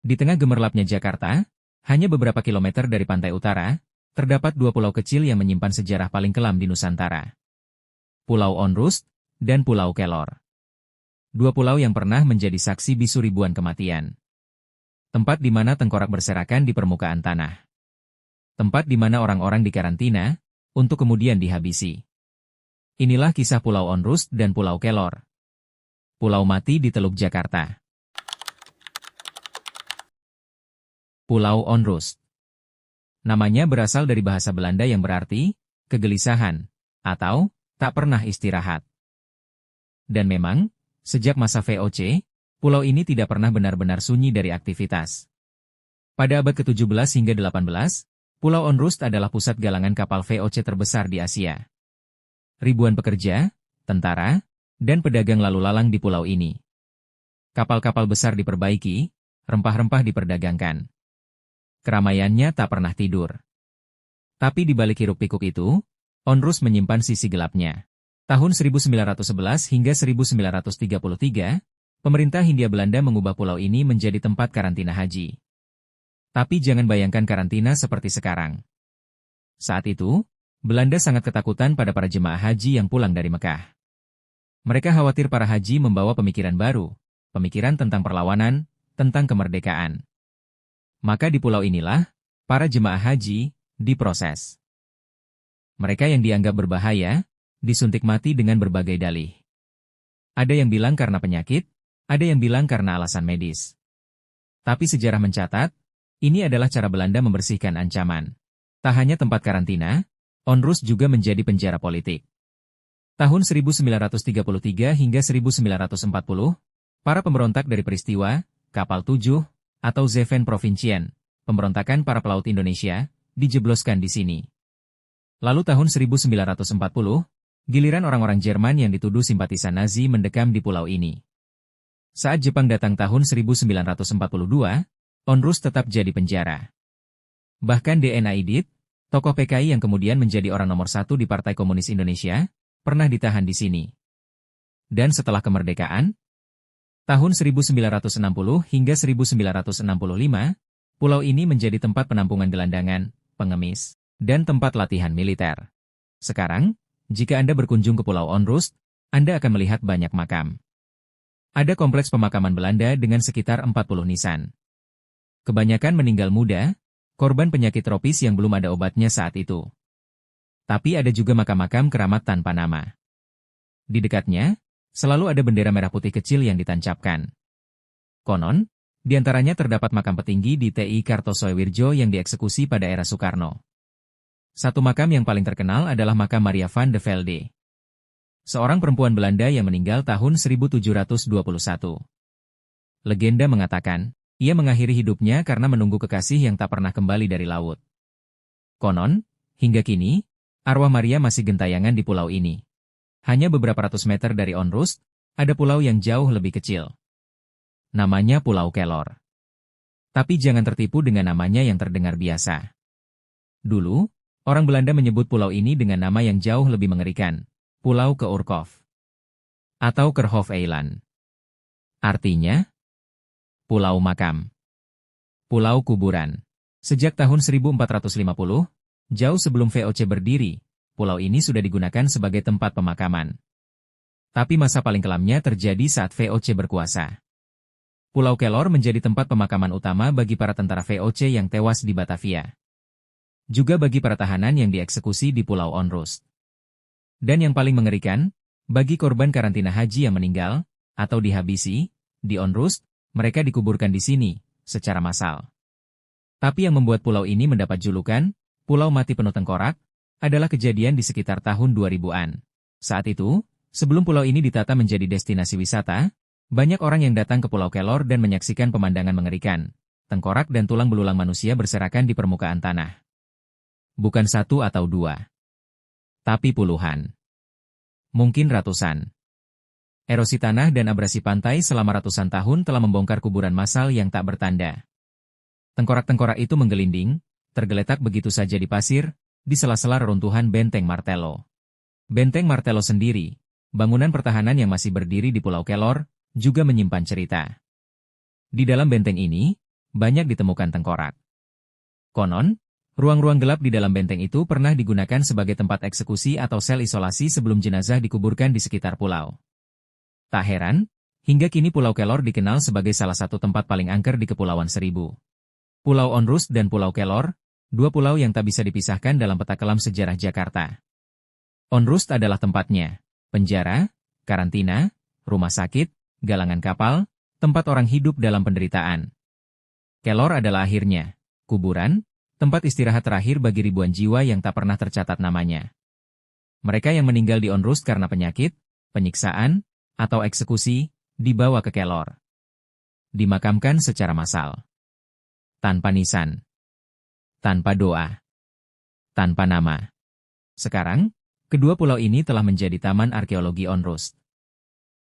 Di tengah gemerlapnya Jakarta, hanya beberapa kilometer dari pantai utara, terdapat dua pulau kecil yang menyimpan sejarah paling kelam di Nusantara. Pulau Onrus dan Pulau Kelor. Dua pulau yang pernah menjadi saksi bisu ribuan kematian. Tempat di mana tengkorak berserakan di permukaan tanah. Tempat di mana orang-orang dikarantina, untuk kemudian dihabisi. Inilah kisah Pulau Onrus dan Pulau Kelor. Pulau mati di Teluk Jakarta. Pulau Onrus. Namanya berasal dari bahasa Belanda yang berarti kegelisahan atau tak pernah istirahat. Dan memang, sejak masa VOC, pulau ini tidak pernah benar-benar sunyi dari aktivitas. Pada abad ke-17 hingga 18, Pulau Onrus adalah pusat galangan kapal VOC terbesar di Asia. Ribuan pekerja, tentara, dan pedagang lalu lalang di pulau ini. Kapal-kapal besar diperbaiki, rempah-rempah diperdagangkan. Keramaiannya tak pernah tidur. Tapi di balik hiruk-pikuk itu, Onrus menyimpan sisi gelapnya. Tahun 1911 hingga 1933, pemerintah Hindia Belanda mengubah pulau ini menjadi tempat karantina haji. Tapi jangan bayangkan karantina seperti sekarang. Saat itu, Belanda sangat ketakutan pada para jemaah haji yang pulang dari Mekah. Mereka khawatir para haji membawa pemikiran baru, pemikiran tentang perlawanan, tentang kemerdekaan. Maka di pulau inilah, para jemaah haji diproses. Mereka yang dianggap berbahaya, disuntik mati dengan berbagai dalih. Ada yang bilang karena penyakit, ada yang bilang karena alasan medis. Tapi sejarah mencatat, ini adalah cara Belanda membersihkan ancaman. Tak hanya tempat karantina, Onrus juga menjadi penjara politik. Tahun 1933 hingga 1940, para pemberontak dari peristiwa Kapal 7 atau Zeven Provinciën, pemberontakan para pelaut Indonesia, dijebloskan di sini. Lalu tahun 1940, giliran orang-orang Jerman yang dituduh simpatisan Nazi mendekam di pulau ini. Saat Jepang datang tahun 1942, Onrus tetap jadi penjara. Bahkan D.N. Aidit, tokoh PKI yang kemudian menjadi orang nomor satu di Partai Komunis Indonesia, pernah ditahan di sini. Dan setelah kemerdekaan, tahun 1960 hingga 1965, pulau ini menjadi tempat penampungan gelandangan, pengemis, dan tempat latihan militer. Sekarang, jika Anda berkunjung ke Pulau Onrus, Anda akan melihat banyak makam. Ada kompleks pemakaman Belanda dengan sekitar 40 nisan. Kebanyakan meninggal muda, korban penyakit tropis yang belum ada obatnya saat itu. Tapi ada juga makam-makam keramat tanpa nama. Di dekatnya, selalu ada bendera merah putih kecil yang ditancapkan. Konon, di antaranya terdapat makam petinggi di TI Kartosoewirjo yang dieksekusi pada era Soekarno. Satu makam yang paling terkenal adalah makam Maria van de Velde. Seorang perempuan Belanda yang meninggal tahun 1721. Legenda mengatakan, ia mengakhiri hidupnya karena menunggu kekasih yang tak pernah kembali dari laut. Konon, hingga kini, arwah Maria masih gentayangan di pulau ini. Hanya beberapa ratus meter dari Onrus, ada pulau yang jauh lebih kecil. Namanya Pulau Kelor. Tapi jangan tertipu dengan namanya yang terdengar biasa. Dulu, orang Belanda menyebut pulau ini dengan nama yang jauh lebih mengerikan, Pulau Keurkov. Atau Kerhove Eiland. Artinya, Pulau Makam. Pulau Kuburan. Sejak tahun 1450, jauh sebelum VOC berdiri, pulau ini sudah digunakan sebagai tempat pemakaman. Tapi masa paling kelamnya terjadi saat VOC berkuasa. Pulau Kelor menjadi tempat pemakaman utama bagi para tentara VOC yang tewas di Batavia. Juga bagi para tahanan yang dieksekusi di Pulau Onrus. Dan yang paling mengerikan, bagi korban karantina haji yang meninggal, atau dihabisi, di Onrus, mereka dikuburkan di sini, secara massal. Tapi yang membuat pulau ini mendapat julukan, Pulau Mati Penuh Tengkorak, adalah kejadian di sekitar tahun 2000-an. Saat itu, sebelum pulau ini ditata menjadi destinasi wisata, banyak orang yang datang ke Pulau Kelor dan menyaksikan pemandangan mengerikan. Tengkorak dan tulang belulang manusia berserakan di permukaan tanah. Bukan satu atau dua. Tapi puluhan. Mungkin ratusan. Erosi tanah dan abrasi pantai selama ratusan tahun telah membongkar kuburan massal yang tak bertanda. Tengkorak-tengkorak itu menggelinding, tergeletak begitu saja di pasir, di sela-sela reruntuhan Benteng Martello. Benteng Martello sendiri, bangunan pertahanan yang masih berdiri di Pulau Kelor, juga menyimpan cerita. Di dalam benteng ini, banyak ditemukan tengkorak. Konon, ruang-ruang gelap di dalam benteng itu pernah digunakan sebagai tempat eksekusi atau sel isolasi sebelum jenazah dikuburkan di sekitar pulau. Tak heran, hingga kini Pulau Kelor dikenal sebagai salah satu tempat paling angker di Kepulauan Seribu. Pulau Onrus dan Pulau Kelor, dua pulau yang tak bisa dipisahkan dalam peta kelam sejarah Jakarta. Onrus adalah tempatnya, penjara, karantina, rumah sakit, galangan kapal, tempat orang hidup dalam penderitaan. Kelor adalah akhirnya, kuburan, tempat istirahat terakhir bagi ribuan jiwa yang tak pernah tercatat namanya. Mereka yang meninggal di Onrus karena penyakit, penyiksaan, atau eksekusi, dibawa ke Kelor. Dimakamkan secara massal. Tanpa nisan. Tanpa doa. Tanpa nama. Sekarang, kedua pulau ini telah menjadi Taman Arkeologi Onrus.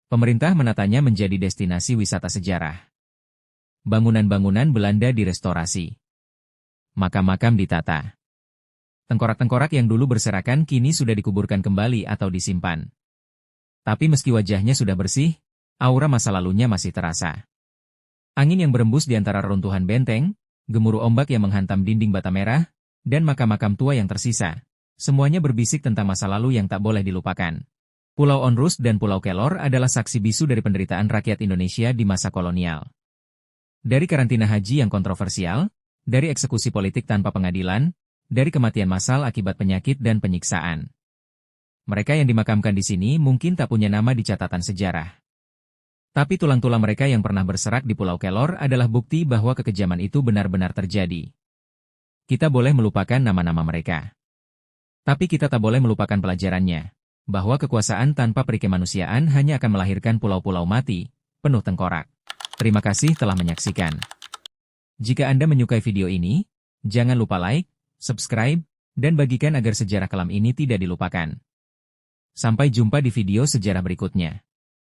Pemerintah menatanya menjadi destinasi wisata sejarah. Bangunan-bangunan Belanda direstorasi. Makam-makam ditata. Tengkorak-tengkorak yang dulu berserakan kini sudah dikuburkan kembali atau disimpan. Tapi meski wajahnya sudah bersih, aura masa lalunya masih terasa. Angin yang berembus di antara reruntuhan benteng, gemuruh ombak yang menghantam dinding bata merah, dan makam-makam tua yang tersisa, semuanya berbisik tentang masa lalu yang tak boleh dilupakan. Pulau Onrus dan Pulau Kelor adalah saksi bisu dari penderitaan rakyat Indonesia di masa kolonial. Dari karantina haji yang kontroversial, dari eksekusi politik tanpa pengadilan, dari kematian massal akibat penyakit dan penyiksaan. Mereka yang dimakamkan di sini mungkin tak punya nama di catatan sejarah. Tapi tulang-tulang mereka yang pernah berserak di Pulau Kelor adalah bukti bahwa kekejaman itu benar-benar terjadi. Kita boleh melupakan nama-nama mereka. Tapi kita tak boleh melupakan pelajarannya, bahwa kekuasaan tanpa perikemanusiaan hanya akan melahirkan pulau-pulau mati, penuh tengkorak. Terima kasih telah menyaksikan. Jika Anda menyukai video ini, jangan lupa like, subscribe, dan bagikan agar sejarah kelam ini tidak dilupakan. Sampai jumpa di video sejarah berikutnya.